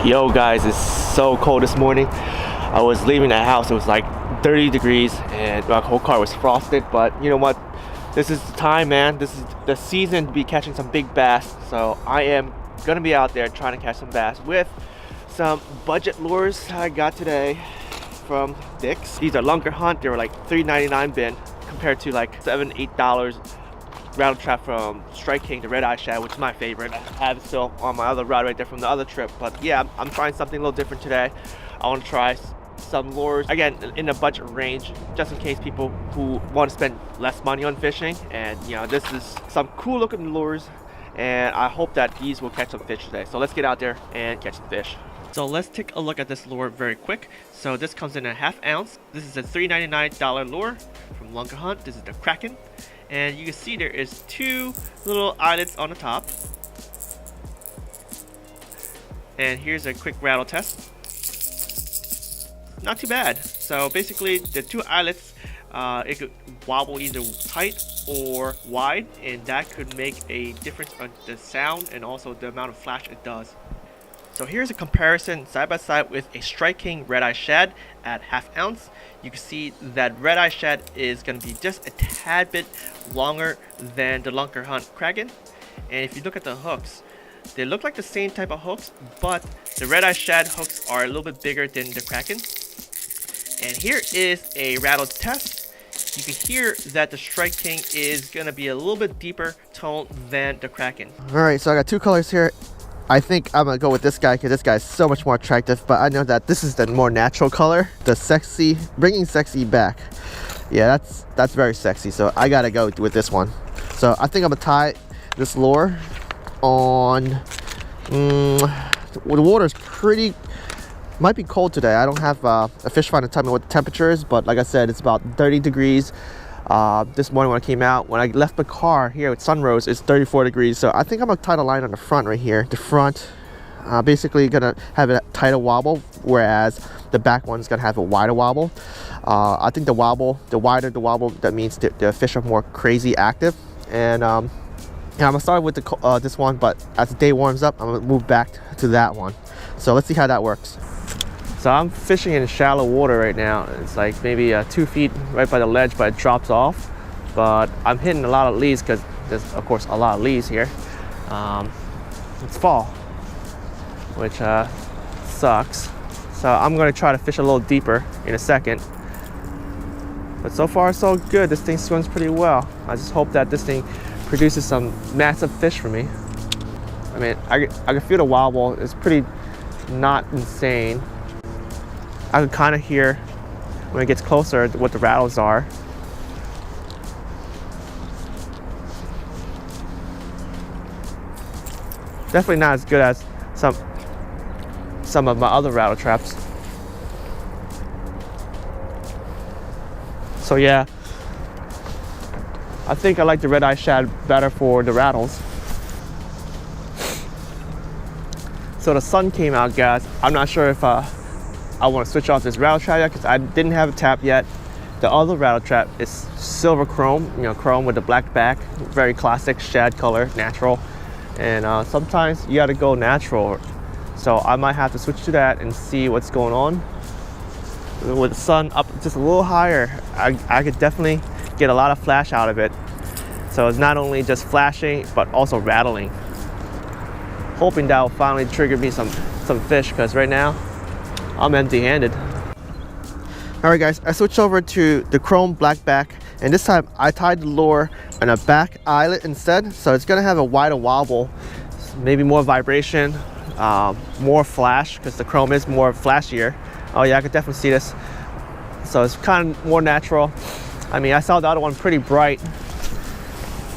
Yo guys, it's so cold this morning. I was leaving the house, it was like 30 degrees and my whole car was frosted, but you know what? This is the time, man. This is the season to be catching some big bass. So I am gonna be out there trying to catch some bass with some budget lures I got today from Dick's. These are LunkerHunt. They were like $3.99 bin compared to like $7-8 rattle trap from Strike King, the red eye shad, which is my favorite. I have it still on my other rod right there from the other trip. But yeah, I'm trying something a little different today. I want to try some lures, again, in the budget range, just in case people who want to spend less money on fishing. And you know, this is some cool looking lures, and I hope that these will catch some fish today. So let's get out there and catch some fish. So let's take a look at this lure very quick. So this comes in a 1/2 ounce. This is a $3.99 lure from LunkerHunt. This is the Kraken. And you can see there is two little eyelets on the top. And here's a quick rattle test. Not too bad. So basically the two eyelets, it could wobble either tight or wide, and that could make a difference on the sound and also the amount of flash it does. So here's a comparison side by side with a Strike King red eye shad at 1/2 ounce. You can see that red eye shad is going to be just a tad bit longer than the LunkerHunt Kraken. And if you look at the hooks, they look like the same type of hooks, but the red eye shad hooks are a little bit bigger than the Kraken. And here is a rattle test. You can hear that the Strike King is going to be a little bit deeper tone than the Kraken. Alright, so I got two colors here. I think I'm gonna go with this guy because this guy is so much more attractive, but I know that this is the more natural color, the sexy, bringing sexy back. Yeah, that's very sexy, so I gotta go with this one. So I think I'm gonna tie this lure on, the water's pretty, might be cold today. I don't have a fish finder to tell me what the temperature is, but like I said, it's about 30 degrees. This morning when I came out, when I left the car here at Sunrose, it's 34 degrees. So I think I'm gonna tie the line on the front right here. The front, basically gonna have a tighter wobble, whereas the back one's gonna have a wider wobble. I think the wider the wobble, that means the fish are more crazy active. And yeah, I'm gonna start with this one, but as the day warms up, I'm gonna move back to that one. So let's see how that works. So I'm fishing in shallow water right now. It's like maybe 2 feet right by the ledge, but it drops off. But I'm hitting a lot of leads because there's of course a lot of leads here. It's fall, which sucks. So I'm gonna try to fish a little deeper in a second. But so far so good. This thing swims pretty well. I just hope that this thing produces some massive fish for me. I mean, I can feel the wobble. It's pretty not insane. I can kind of hear when it gets closer what the rattles are. Definitely not as good as some of my other rattle traps. So yeah, I think I like the red eye shad better for the rattles. So the sun came out, guys. I'm not sure if I want to switch off this rattle trap yet because I didn't have a tap yet. The other rattle trap is silver chrome, you know, chrome with the black back, very classic shad color, natural. And sometimes you got to go natural. So I might have to switch to that and see what's going on. With the sun up just a little higher, I could definitely get a lot of flash out of it. So it's not only just flashing, but also rattling. Hoping that will finally trigger me some fish, because right now I'm empty-handed. Alright guys, I switched over to the chrome black back, and this time I tied the lure on a back eyelet instead, so it's gonna have a wider wobble, maybe more vibration, more flash, because the chrome is more flashier. Oh yeah, I could definitely see this. So it's kind of more natural. I mean, I saw the other one pretty bright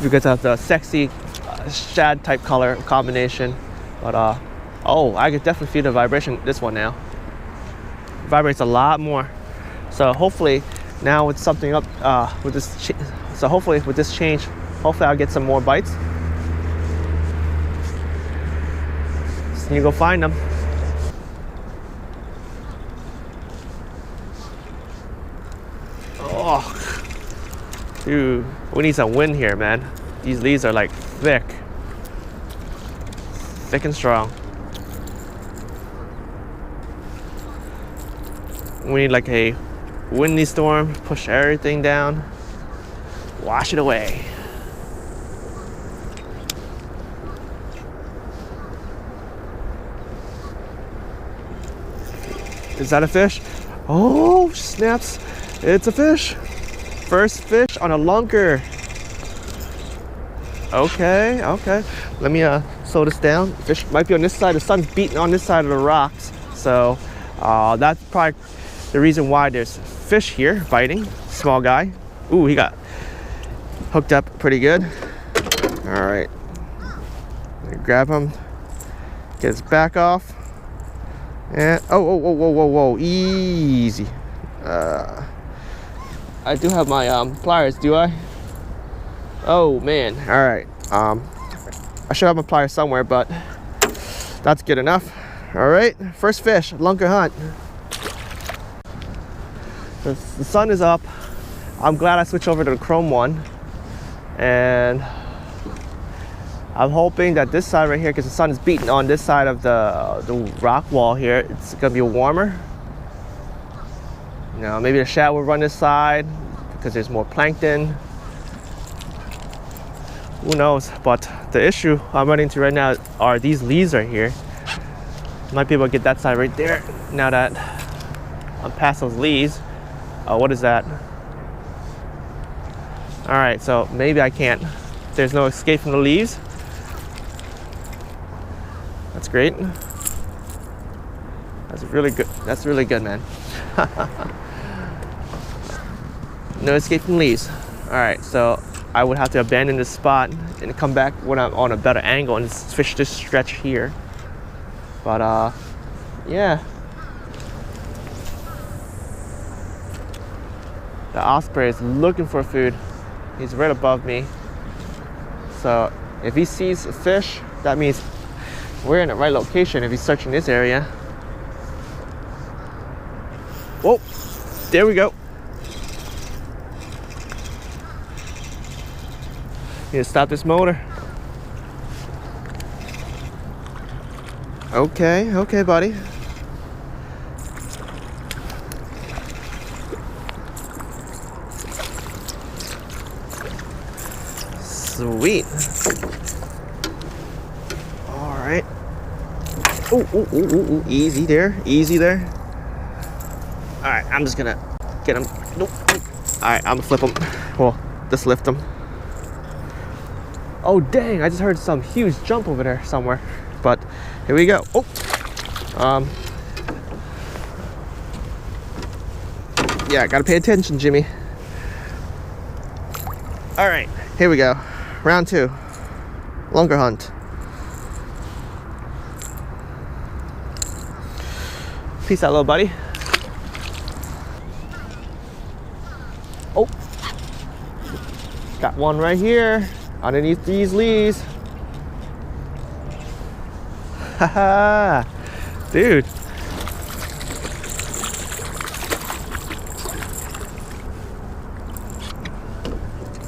because of the sexy shad type color combination, but oh, I could definitely feel the vibration this one now. Vibrates a lot more. So hopefully now with something up with this so hopefully with this change, hopefully I'll get some more bites. Just need to go find them. Oh dude, we need some wind here, man. These leaves are like thick and strong. We need like a windy storm, push everything down, wash it away. Is that a fish? Oh, snaps. It's a fish. First fish on a lunker. Okay, okay. Let me slow this down. Fish might be on this side. The sun's beating on this side of the rocks. So that's probably the reason why there's fish here biting. Small guy. Ooh, he got hooked up pretty good. All right. Grab him. Get his back off. And whoa, easy. I do have my pliers, do I? Oh man, all right. I should have my pliers somewhere, but that's good enough. All right, first fish, lunker hunt. The sun is up. I'm glad I switched over to the chrome one, and I'm hoping that this side right here, because the sun is beating on this side of the rock wall here, it's gonna be warmer. You know, maybe the shad will run this side because there's more plankton. Who knows? But the issue I'm running into right now are these leaves right here. Might be able to get that side right there now that I'm past those leaves. What is that? All right, so maybe I can't. There's no escape from the leaves. That's great. That's really good. That's really good, man. No escape from leaves. All right, so I would have to abandon this spot and come back when I'm on a better angle and fish this stretch here. But yeah. The osprey is looking for food. He's right above me. So if he sees a fish, that means we're in the right location if he's searching this area. Whoa, there we go. Need to stop this motor. Okay, okay, buddy. Sweet. All right. Ooh, easy there, easy there. All right, I'm just gonna get him. Nope. All right, I'm gonna flip him. Well, just lift him. Oh dang! I just heard some huge jump over there somewhere. But here we go. Oh. Yeah, gotta pay attention, Jimmy. All right, here we go. Round 2. Lunker hunt. Peace out, little buddy. Oh, got one right here underneath these leaves. Haha, dude.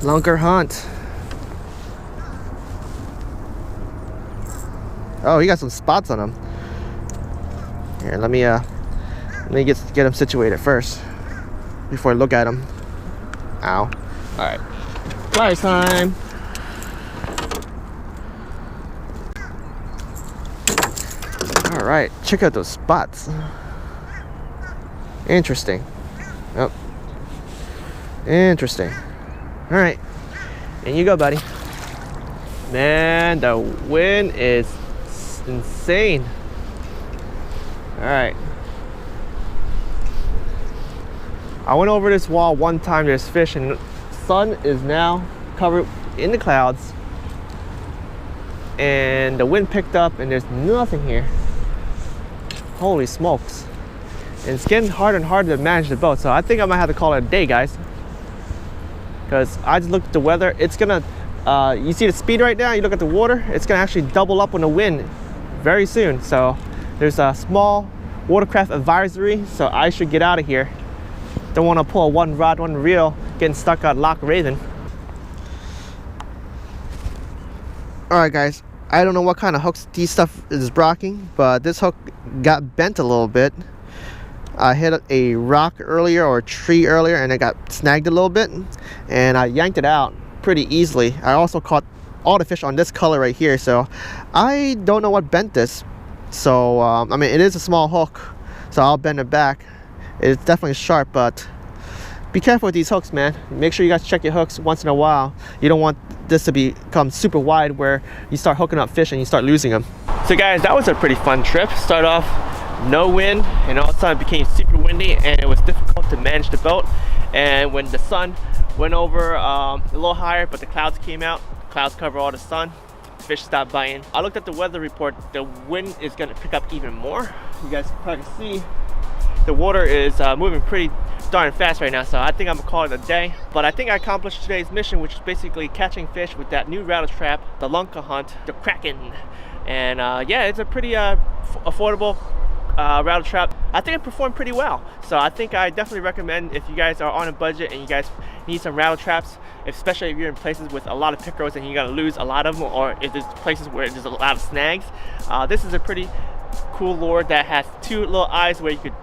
Lunker hunt. Oh, he got some spots on him. Here, let me get him situated first before I look at him. Ow. All right, pliers time. All right, check out those spots. Interesting. Oh, interesting. All right, in you go, buddy. Man, the wind is insane. All right. I went over this wall one time. There's fish, and the sun is now covered in the clouds, and the wind picked up, and there's nothing here. Holy smokes. And it's getting harder and harder to manage the boat, so I think I might have to call it a day, guys, because I just looked at the weather. It's gonna you see the speed right now, you look at the water, it's gonna actually double up on the wind very soon. So there's a small watercraft advisory, so I should get out of here. Don't want to pull a one rod, one reel, getting stuck at Loch Raven. All right, guys, I don't know what kind of hooks these stuff is brocking, but this hook got bent a little bit. I hit a rock earlier or a tree earlier and I got snagged a little bit and I yanked it out pretty easily. I also caught all the fish on this color right here, so I don't know what bent this. So I mean, it is a small hook, so I'll bend it back. It's definitely sharp, but be careful with these hooks, man. Make sure you guys check your hooks once in a while. You don't want this to become super wide where you start hooking up fish and you start losing them. So guys, that was a pretty fun trip. Start off no wind, and all of a sudden it became super windy and it was difficult to manage the boat. And when the sun went over a little higher, but the clouds came out, clouds cover all the sun, fish stopped biting. I looked at the weather report. The wind is going to pick up even more. You guys can probably see the water is moving pretty darn fast right now, so I think I'm gonna call it a day. But I think I accomplished today's mission, which is basically catching fish with that new rattle trap, the LunkerHunt, the Kraken. And yeah, it's a pretty affordable rattle trap. I think it performed pretty well, so I think I definitely recommend if you guys are on a budget and you guys need some rattle traps, especially if you're in places with a lot of pickerels and you gotta lose a lot of them, or if there's places where there's a lot of snags. This is a pretty cool lure that has two little eyes where you could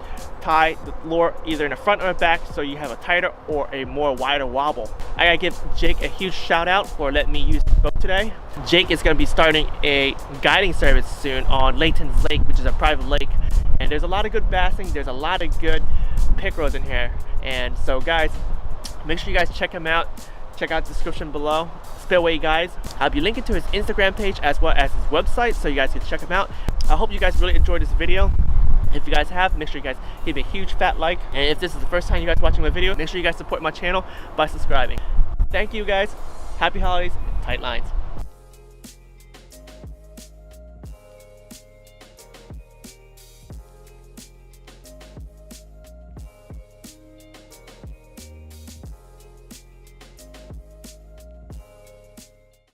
tie the lure either in the front or the back, so you have a tighter or a more wider wobble. I gotta give Jake a huge shout out for letting me use the boat today. Jake is gonna be starting a guiding service soon on Laytons Lake, which is a private lake, and there's a lot of good bassing, there's a lot of good pickerels in here. And so guys, make sure you guys check him out. Check out the description below, Spillwayguides. I'll be linking to his Instagram page as well as his website, so you guys can check him out. I hope you guys really enjoyed this video. If you guys have, make sure you guys give me a huge fat like. And if this is the first time you guys watching my video, make sure you guys support my channel by subscribing. Thank you guys. Happy holidays. Tight lines.